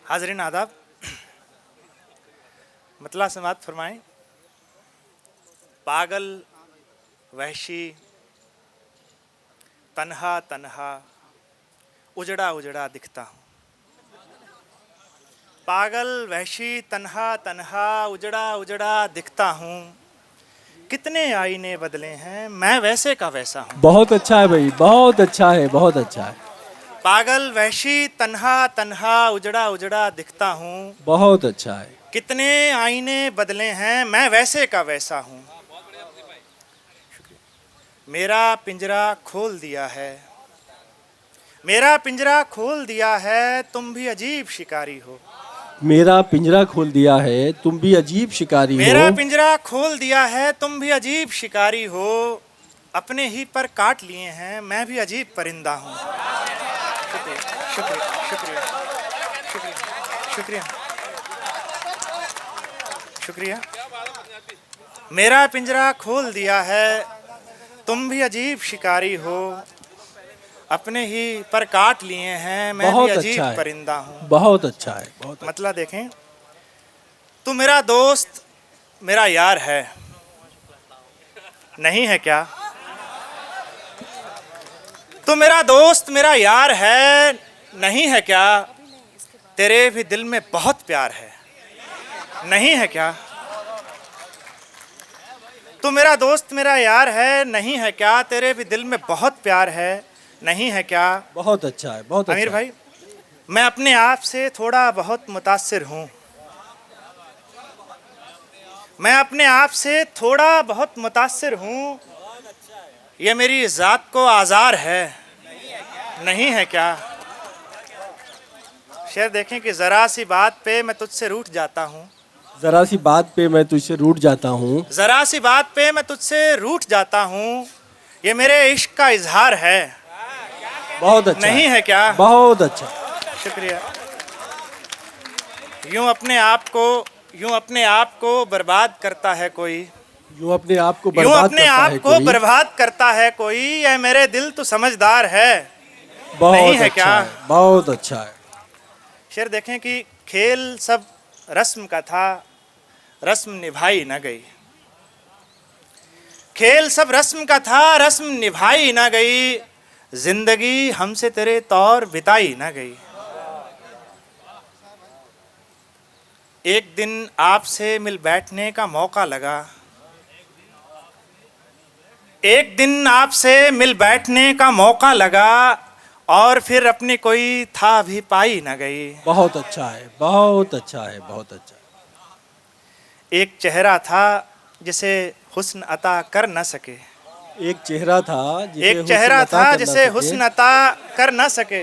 हाज़रीन आदाब, मतला समात फरमाएं। पागल वहशी तन्हा तन्हा उजड़ा उजड़ा दिखता हूँ। पागल वहशी तन्हा तन्हा उजड़ा उजड़ा दिखता हूँ। कितने आईने बदले हैं, मैं वैसे का वैसा हूँ। बहुत अच्छा है भाई, बहुत अच्छा है, बहुत अच्छा है। पागल वहशी तन्हा तन्हा उजड़ा उजड़ा दिखता हूँ। बहुत अच्छा है। कितने आईने बदले हैं, मैं वैसे का वैसा हूँ। मेरा पिंजरा खोल दिया है, मेरा पिंजरा खोल दिया है, तुम भी अजीब शिकारी हो। मेरा पिंजरा खोल दिया है, तुम भी अजीब शिकारी हो। मेरा पिंजरा खोल दिया है, तुम भी अजीब शिकारी हो। अपने ही पर काट लिए हैं, मैं भी अजीब परिंदा हूँ। शुक्रिया शुक्रिया शुक्रिया शुक्रिया शुक्रिया। मेरा पिंजरा खोल दिया है, तुम भी अजीब शिकारी हो। अपने ही पर काट लिए हैं, मैं भी बहुत अजीब अच्छा है, परिंदा हूँ। बहुत अच्छा है, बहुत अच्छा। मतलब देखें, तू मेरा दोस्त मेरा यार है, नहीं है क्या? तू मेरा दोस्त मेरा यार है, नहीं है क्या? तेरे भी दिल में बहुत प्यार है, नहीं है क्या? तू मेरा दोस्त मेरा यार है, नहीं है क्या? तेरे भी दिल में बहुत प्यार है, नहीं है क्या? बहुत अच्छा है, बहुत अच्छा आमिर है। भाई, मैं अपने आप से थोड़ा बहुत मुतासिर हूँ। मैं अपने आप से थोड़ा बहुत मुतासिर हूँ। ये मेरी ज़ात को आज़ार है, नहीं है क्या? शेर देखें कि ज़रा सी बात पे मैं तुझसे रूठ जाता हूँ। जरा सी बात पे मैं तुझसे रूठ जाता हूँ। ज़रा सी बात पे मैं तुझसे रूठ जाता हूँ। ये मेरे इश्क का इजहार है, बहुत अच्छा नहीं है क्या? बहुत अच्छा। शुक्रिया। यूं अपने आप को बर्बाद करता है कोई, यूं अपने आप को यूं बर्बाद अपने करता आप है को कोई। बर्बाद करता है कोई। यह मेरे दिल तो समझदार है, नहीं बहुत है क्या? अच्छा है, बहुत अच्छा है। शेर देखें कि खेल सब रस्म का था, रस्म निभाई न गई। खेल सब रस्म का था, रस्म निभाई न गई। जिंदगी हमसे तेरे तौर बिताई न गई। एक दिन आपसे मिल बैठने का मौका लगा, एक दिन आपसे मिल बैठने का मौका लगा, और फिर अपनी कोई था भी पाई न गई। बहुत अच्छा है, बहुत अच्छा है, बहुत अच्छा। एक चेहरा था जिसे हुस्न अता कर न सके, एक चेहरा था जिसे एक हुस्न चेहरा अता था कर ना जिसे सके। हुस्न अता कर न सके।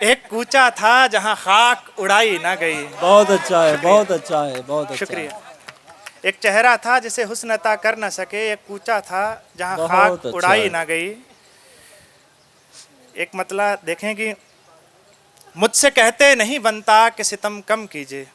एक कूचा था जहां खाक उड़ाई न गई। बहुत अच्छा है, शुक्रिया बहुत अच्छा है, बहुत अच्छा है। शुक्रिया। एक चेहरा था जिसे हुस्न अता कर न सके, एक कूचा था जहां बहुत खाक अच्छा उड़ाई है। न गई। एक मतलब देखें कि मुझसे कहते नहीं बनता कि सितम कम कीजिए,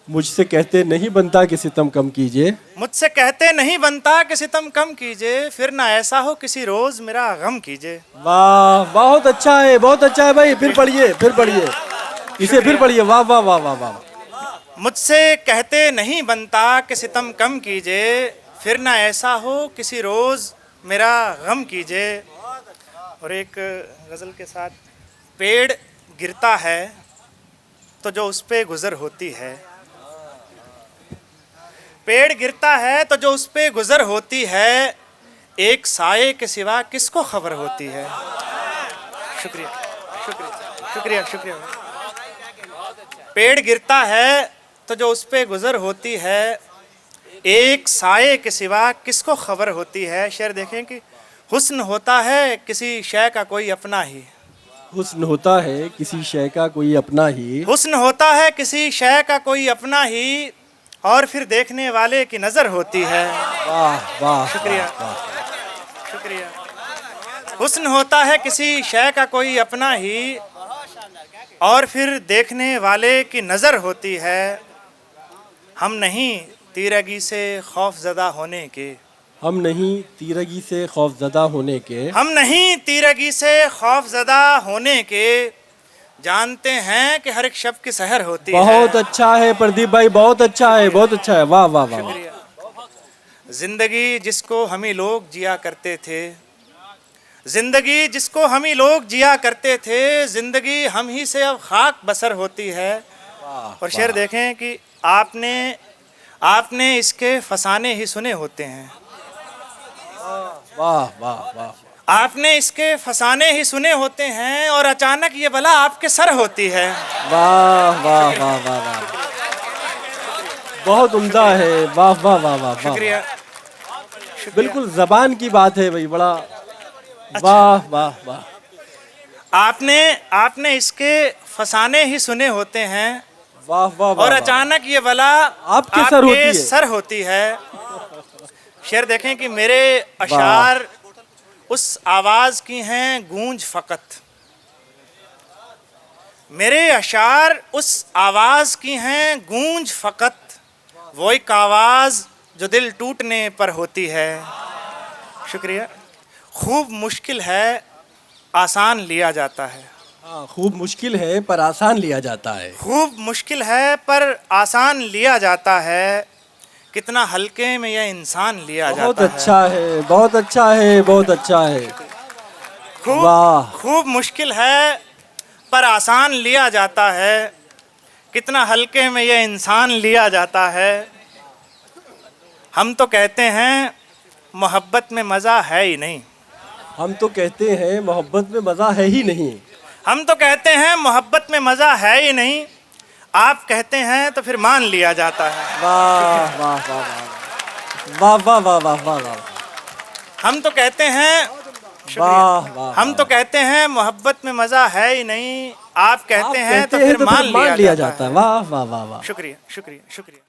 मुझसे कहते नहीं बनता कि सितम कम कीजिए। मुझसे कहते नहीं बनता कि सितम कम कीजिए, फिर ना ऐसा हो किसी रोज मेरा गम कीजिए। वाह, बहुत अच्छा है, बहुत अच्छा है भाई। फिर पढ़िए, फिर पढ़िए, इसे फिर शुक्रिया। पढ़िए। वाह वाह वाह वाह वाह। मुझसे कहते नहीं बनता कि सितम कम कीजिए, फिर ना ऐसा हो किसी रोज मेरा गम कीजिए। और एक गजल के साथ, पेड़ गिरता है तो जो उस पे गुजर होती है, पेड़ गिरता है तो जो उस पे गुजर होती है, एक साये के सिवा किसको खबर होती है। शुक्रिया शुक्रिया शुक्रिया शुक्रिया। पेड़ गिरता है तो जो उस पे गुजर होती है, एक साये के सिवा किसको खबर होती है। शेर देखें कि हुस्न होता है किसी शय का कोई अपना ही, हुस्न होता है किसी शय का कोई अपना ही। हुस्न होता है किसी शय का कोई अपना ही, और फिर देखने वाले की नजर होती है। वाह वाह शुक्रिया वाह वाह। शुक्रिया। हुस्न होता है किसी शय का कोई अपना ही, और फिर देखने वाले की नजर होती है। हम नहीं तीरगी से खौफजदा होने के, हम नहीं तीरगी से खौफजदा होने के। हम नहीं तीरगी से खौफजदा होने के, जानते हैं कि हर एक शब्द की सहर होती है। बहुत अच्छा है प्रदीप भाई, बहुत अच्छा है, बहुत अच्छा है, वाह वाह वाह वाह। जिंदगी जिसको हम ही लोग जिया करते थे, जिंदगी जिसको हम ही लोग जिया करते थे, जिंदगी हम ही से अब खाक बसर होती है। और शेर देखें कि आपने इसके फसाने ही सुने होते हैं, वाह वाह वाह। आपने इसके फसाने ही सुने होते हैं, और अचानक ये बला आपके सर होती है। वाह वाह वाह वाह वाह, बहुत उम्दा है, वाह वाह वाह वाह वाह। शुक्रिया। बिल्कुल जबान की बात है भाई, बड़ा वाह वाह वाह। आपने इसके फसाने ही सुने होते हैं, वाह वाह वाह। और अचानक ये बला आपके सर होती है। सर होती है। शेर देखें कि मेरे अशार उस आवाज की हैं गूंज फकत, मेरे अशार उस आवाज की हैं गूंज फकत, वो एक आवाज जो दिल टूटने पर होती है। शुक्रिया। खूब मुश्किल है आसान लिया जाता है, हाँ, खूब मुश्किल है पर आसान लिया जाता है। खूब मुश्किल है पर आसान लिया जाता है, कितना हल्के में यह इंसान लिया बहुत जाता है। अच्छा है, बहुत अच्छा है, बहुत अच्छा है। वाह। खूब मुश्किल है पर आसान लिया जाता है, कितना हल्के में यह इंसान लिया जाता है। हम तो कहते हैं मोहब्बत में मज़ा है ही नहीं, हम तो कहते हैं मोहब्बत में मजा है ही नहीं, हम तो कहते हैं मोहब्बत में मज़ा है ही नहीं, आप कहते हैं तो फिर मान लिया जाता है। वाह वाह वाह वाह वाह वाह वाह वाह वाह। हम तो कहते हैं, वाह वाह, हम तो कहते हैं मोहब्बत में मज़ा है ही नहीं, आप कहते हैं तो फिर मान लिया जाता है। वाह वाह वाह वाह। शुक्रिया शुक्रिया शुक्रिया।